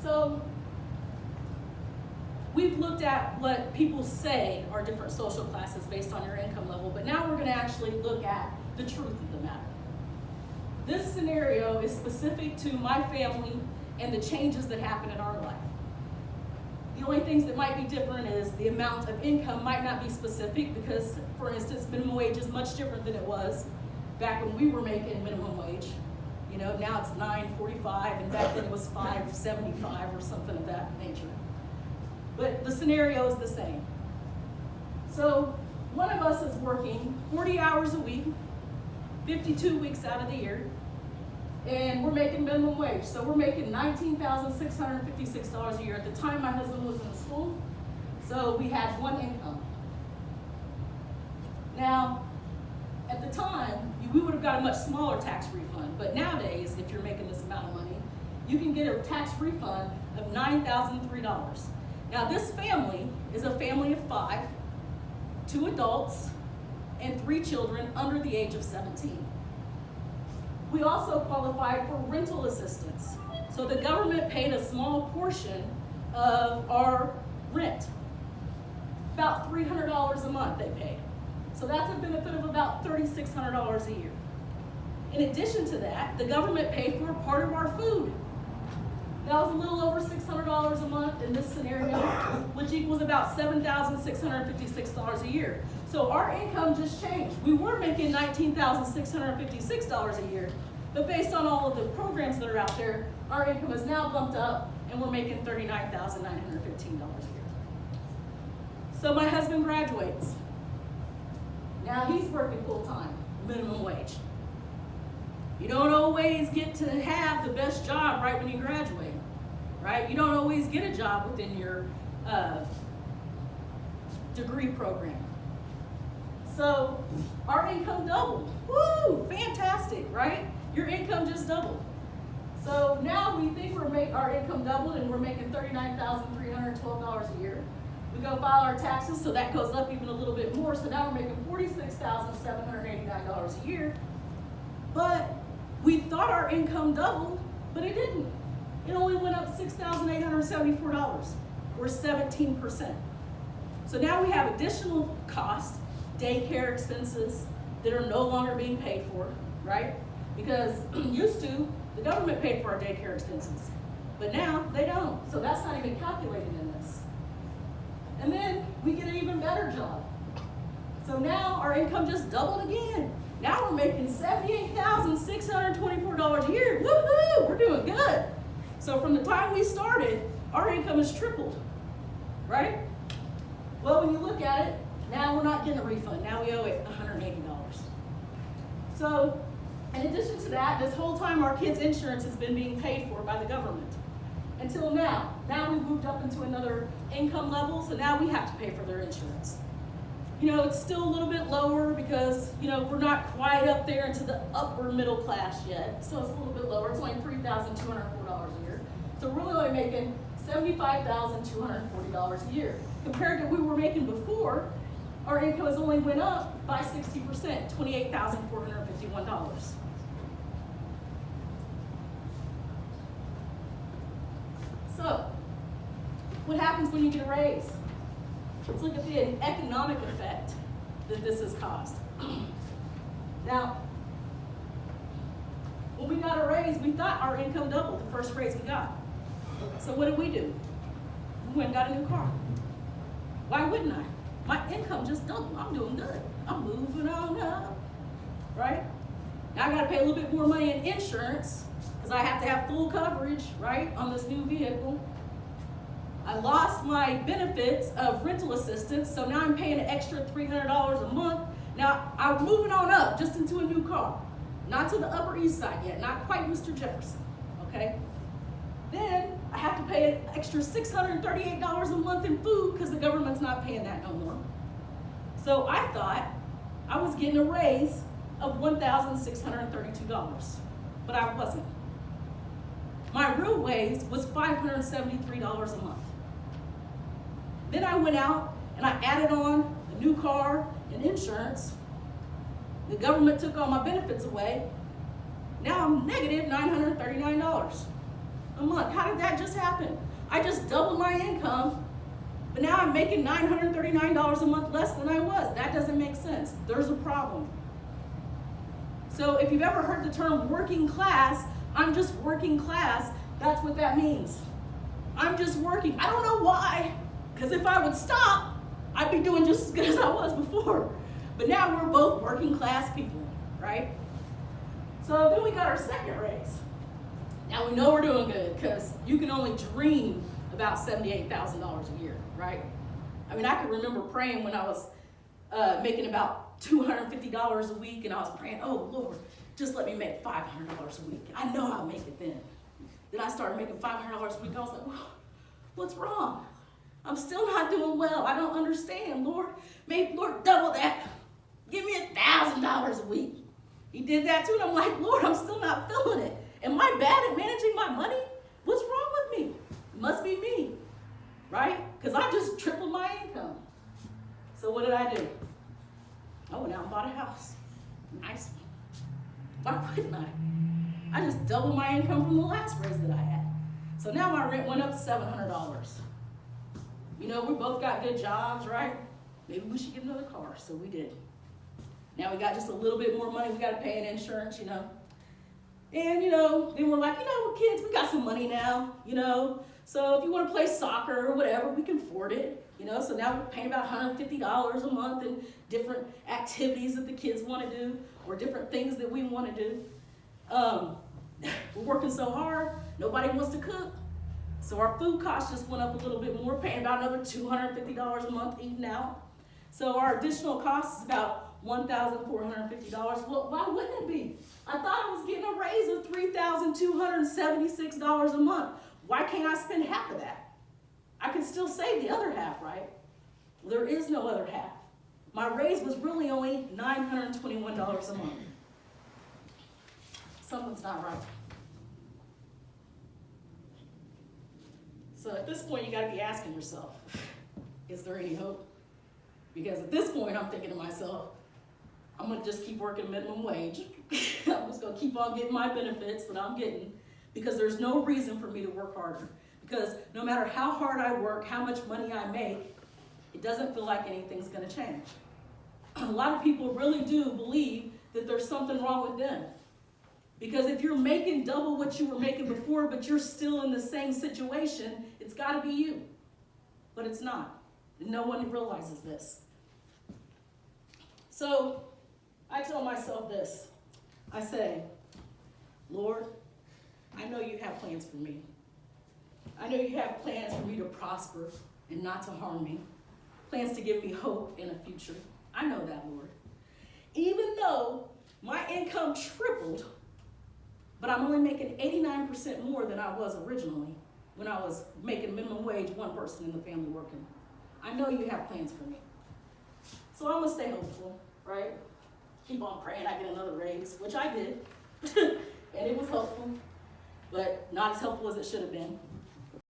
So we've looked at what people say are different social classes based on your income level, but now we're going to actually look at the truth of the matter. This scenario is specific to my family and the changes that happen in our life. The only things that might be different is the amount of income might not be specific because, for instance, minimum wage is much different than it was back when we were making minimum wage. You know, now it's $9.45 and back then it was $5.75 or something of that nature. But the scenario is the same. So one of us is working 40 hours a week, 52 weeks out of the year, and we're making minimum wage. So we're making $19,656 a year. At the time my husband was in school, so we had one income. Now, at the time, we would have got a much smaller tax refund, but nowadays, if you're making this amount of money, you can get a tax refund of $9,003. Now this family is a family of 5, 2 adults, and 3 children under the age of 17. We also qualified for rental assistance. So the government paid a small portion of our rent. About $300 a month they paid. So that's a benefit of about $3,600 a year. In addition to that, the government paid for part of our food. That was a little over $600 a month in this scenario, which equals about $7,656 a year. So our income just changed. We were making $19,656 a year, but based on all of the programs that are out there, our income is now bumped up and we're making $39,915 a year. So my husband graduates. Now he's working full-time, minimum wage. You don't always get to have the best job right when you graduate, right? You don't always get a job within your degree program. So our income doubled. Woo, fantastic, right? Your income just doubled. So now we think our income doubled and we're making $39,312 a year. We go file our taxes, so that goes up even a little bit more. So now we're making $46,789 a year. But we thought our income doubled, but it didn't. It only went up $6,874, or 17%. So now we have additional costs, daycare expenses that are no longer being paid for, right? Because used to, the government paid for our daycare expenses, but now they don't. So that's not even calculated in this. And then we get an even better job. So now our income just doubled again. Now we're making $78,624 a year. Woohoo! We're doing good. So from the time we started, our income has tripled, right? Well, when you look at it, now we're not getting a refund. Now we owe it $180. So in addition to that, this whole time our kids' insurance has been being paid for by the government. Until now. Now we've moved up into another income level, so now we have to pay for their insurance. You know, it's still a little bit lower because, you know, we're not quite up there into the upper middle class yet. So it's a little bit lower. It's only $3,204 a year. So we're only making $75,240 a year. Compared to what we were making before, our income has only went up by 60%, $28,451. So, what happens when you get a raise? Let's look at the economic effect that this has caused. Now, when we got a raise, we thought our income doubled the first raise we got. So what did? We went and got a new car. Why wouldn't I? My income just doubled. I'm doing good. I'm moving on up, right? Now I got to pay a little bit more money in insurance because I have to have full coverage, right, on this new vehicle. I lost my benefits of rental assistance, so now I'm paying an extra $300 a month. Now, I'm moving on up just into a new car. Not to the Upper East Side yet, not quite Mr. Jefferson, okay? Then, I have to pay an extra $638 a month in food because the government's not paying that no more. So I thought I was getting a raise of $1,632, but I wasn't. My real wage was $573 a month. Then I went out and I added on a new car and insurance. The government took all my benefits away. Now I'm negative $939. a month. How did that just happen? I just doubled my income, but now I'm making $939 a month less than I was. That doesn't make sense. There's a problem. So if you've ever heard the term working class, I'm just working class, that's what that means. I'm just working. I don't know why, because if I would stop, I'd be doing just as good as I was before. But now we're both working class people, right? So then we got our second raise. Now we know we're doing good, because you can only dream about $78,000 a year, right? I mean, I can remember praying when I was making about $250 a week, and I was praying, oh Lord, just let me make $500 a week. I know I'll make it then. Then I started making $500 a week. I was like, well, what's wrong? I'm still not doing well. I don't understand, Lord. Maybe, Lord, double that. Give me $1,000 a week. He did that too, and I'm like, Lord, I'm still not feeling it. Am I bad at managing my money? What's wrong with me? It must be me, right? Because I just tripled my income. So what did I do? I went out and bought a house. Nice one. Why wouldn't I? I just doubled my income from the last raise that I had. So now my rent went up $700. You know, we both got good jobs, right? Maybe we should get another car. So we did. Now we got just a little bit more money. We got to pay in insurance, you know. And, you know, then we're like, you know, kids, we got some money now, you know. So if you want to play soccer or whatever, we can afford it, you know. So now we're paying about $150 a month in different activities that the kids want to do or different things that we want to do. We're working so hard, nobody wants to cook. So our food costs just went up a little bit more, paying about another $250 a month eating out. So our additional cost is about $1,450. Well, why wouldn't it be? I thought I was getting a raise of $3,276 a month. Why can't I spend half of that? I can still save the other half, right? Well, there is no other half. My raise was really only $921 a month. Something's not right. So at this point, you got to be asking yourself, is there any hope? Because at this point, I'm thinking to myself, I'm going to just keep working minimum wage. I'm just going to keep on getting my benefits that I'm getting because there's no reason for me to work harder. Because no matter how hard I work, how much money I make, it doesn't feel like anything's going to change. A lot of people really do believe that there's something wrong with them. Because if you're making double what you were making before, but you're still in the same situation, it's got to be you. But it's not. No one realizes this. So I tell myself this. I say, Lord, I know you have plans for me. I know you have plans for me to prosper and not to harm me. Plans to give me hope in a future. I know that, Lord. Even though my income tripled, but I'm only making 89% more than I was originally when I was making minimum wage, one person in the family working. I know you have plans for me. So I'm going to stay hopeful, right? Keep on praying I get another raise, which I did. And it was helpful, but not as helpful as it should have been.